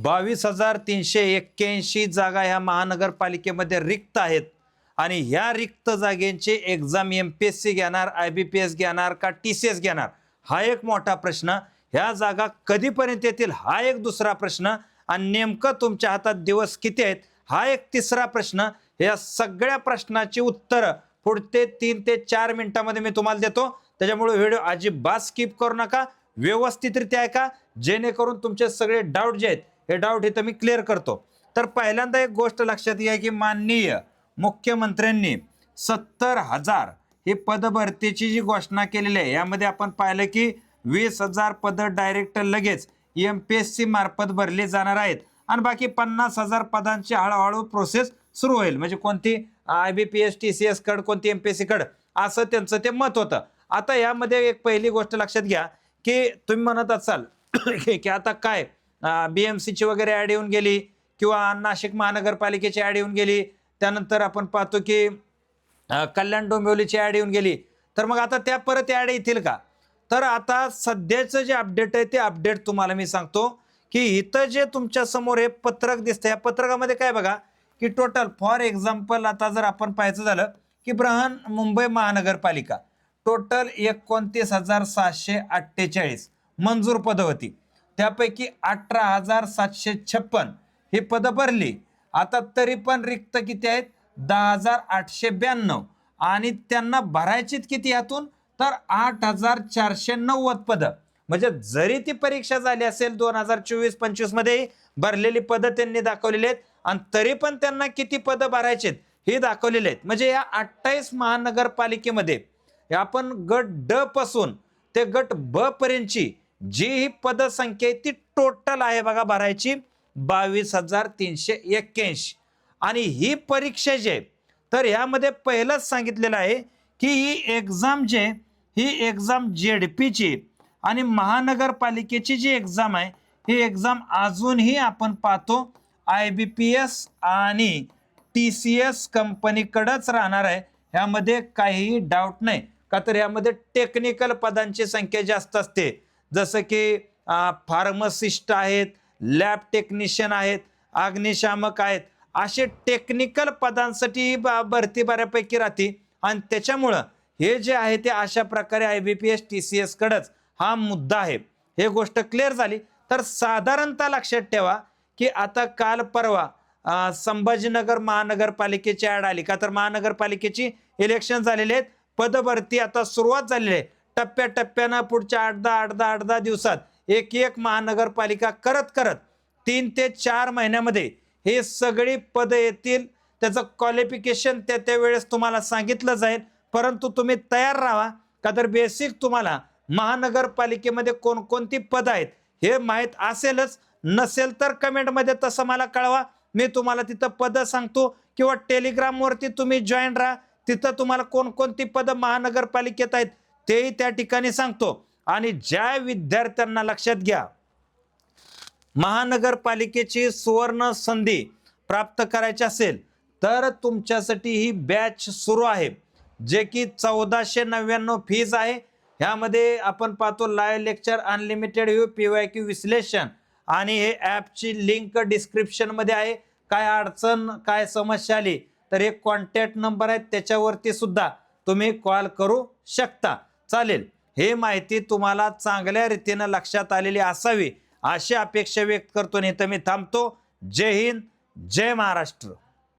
22,381 जागा ह्या महानगरपालिकेमध्ये रिक्त आहेत आणि ह्या रिक्त जागेंची एक्झाम MPSC घेणार, IBPS घेणार का TCS घेणार, हा एक मोठा प्रश्न. ह्या जागा कधीपर्यंत येतील हा एक दुसरा प्रश्न आणि नेमकं तुमच्या हातात दिवस किती आहेत हा एक तिसरा प्रश्न. या सगळ्या प्रश्नाची उत्तरं पुढचे 3 ते 4 मिनिटांमध्ये मी तुम्हाला देतो. त्याच्यामुळे व्हिडिओ अजिबात स्किप करू नका, व्यवस्थितरित्या ऐका, जेणेकरून तुमचे सगळे डाऊट जे आहेत हे डाऊट इथं मी क्लिअर करतो. तर पहिल्यांदा एक गोष्ट लक्षात घ्या की माननीय मुख्यमंत्र्यांनी 70,000 ही पदभरतीची जी घोषणा केलेली आहे, यामध्ये आपण पाहिलं की 20,000 पदं डायरेक्ट लगेच MPSC मार्फत भरली जाणार आहेत आणि बाकी 50,000 पदांची हळूहळू प्रोसेस सुरू होईल. म्हणजे कोणती IBPS TCS कड, कोणती MPSC कड, असं त्यांचं ते मत होतं. आता यामध्ये एक पहिली गोष्ट लक्षात घ्या की तुम्ही म्हणत असाल की आता काय BMC ची वगैरे ॲड येऊन गेली किंवा नाशिक महानगरपालिकेची ॲड येऊन गेली, त्यानंतर आपण पाहतो की कल्याण डोंबिवलीची ॲड येऊन गेली, तर मग आता त्या परत ॲड येतील का? तर आता सध्याचं जे अपडेट आहे ते अपडेट तुम्हाला मी सांगतो की इथं जे तुमच्या समोर हे पत्रक दिसतं, या पत्रकामध्ये काय बघा की टोटल फॉर एक्झाम्पल आता जर आपण पाहायचं झालं की मुंबई महानगरपालिका टोटल 29,648 मंजूर पदं होती, त्यापैकी 18,756 ही पदं भरली. आता तरी पण रिक्त किती आहेत? 10,892 आणि त्यांना भरायचीत किती यातून? तर 8,490 पदं. म्हणजे जरी ती परीक्षा झाली असेल 2024-25 मध्ये भरलेली पदं त्यांनी दाखवलेली आहेत आणि तरी पण त्यांना किती पदं भरायचीत हे दाखवलेले आहेत. म्हणजे या 28 महानगरपालिकेमध्ये आपण गट ड पासून ते गट ब पर्यंतची जी ही पदसंख्या आहे ती टोटल आहे बघा भरायची 22,381. आणि ही परीक्षा जी आहे तर यामध्ये पहिलंच सांगितलेलं आहे की ही एक्झाम जी आहे ही एक्झाम ZP आणि महानगरपालिकेची जी एक्झाम आहे ही एक्झाम अजूनही आपण पाहतो IBPS आणि TCS कंपनीकडेच राहणार आहे. ह्यामध्ये काहीही डाऊट नाही का, तर यामध्ये टेक्निकल पदांची संख्या जास्त असते, जसं की फार्मसिस्ट आहेत, लॅब टेक्निशियन आहेत, अग्निशामक आहेत, असे टेक्निकल पदांसाठी भरती बऱ्यापैकी राहते आणि त्याच्यामुळं हे जे आहे ते अशा प्रकारे IBPS TCS कडेच हा मुद्दा आहे. हे गोष्ट क्लिअर झाली. तर साधारणतः लक्षात ठेवा की आता काल परवा संभाजीनगर महानगरपालिकेची ॲड आली का, तर महानगरपालिकेची इलेक्शन झालेले आहेत, पदभरती आता सुरुवात झालेली आहे. टप्प्याटप्प्यानं पुढच्या 8-10 दिवसात एक महानगरपालिका करत करत 3 ते 4 महिन्यामध्ये हे सगळी पदं येतील. त्याचं क्वालिफिकेशन त्या वेळेस तुम्हाला सांगितलं जाईल, परंतु तुम्ही तयार राहा का, तर बेसिक तुम्हाला महानगरपालिकेमध्ये कोणकोणती पदं आहेत हे माहीत असेलच. नसेल तर कमेंटमध्ये तसं मला कळवा, मी तुम्हाला तिथं पदं सांगतो किंवा टेलिग्रामवरती तुम्ही जॉईन राहा, तिथं तुम्हाला कोणकोणती पदं महानगरपालिकेत आहेत तेही त्या ठिकाणी सांगतो. आणि ज्या विद्यार्थ्यांना लक्षात घ्या महानगरपालिकेची सुवर्ण संधी प्राप्त करायची असेल तर तुमच्यासाठी ही बॅच सुरू आहे, जे की 1499 फीज आहे. ह्यामध्ये आपण पाहतो लाईव्ह लेक्चर, अनलिमिटेड PYQ विश्लेषण आणि हे ॲपची लिंक डिस्क्रिप्शनमध्ये आहे. काय अडचण काय समस्या आली तर हे कॉन्टॅक्ट नंबर आहेत, त्याच्यावरती सुद्धा तुम्ही कॉल करू शकता. चालेल, हे माहिती तुम्हाला चांगल्या रीतीनं लक्षात आलेली असावी अशी अपेक्षा व्यक्त करतो. नाही तर मी थांबतो. जय हिंद, जय महाराष्ट्र.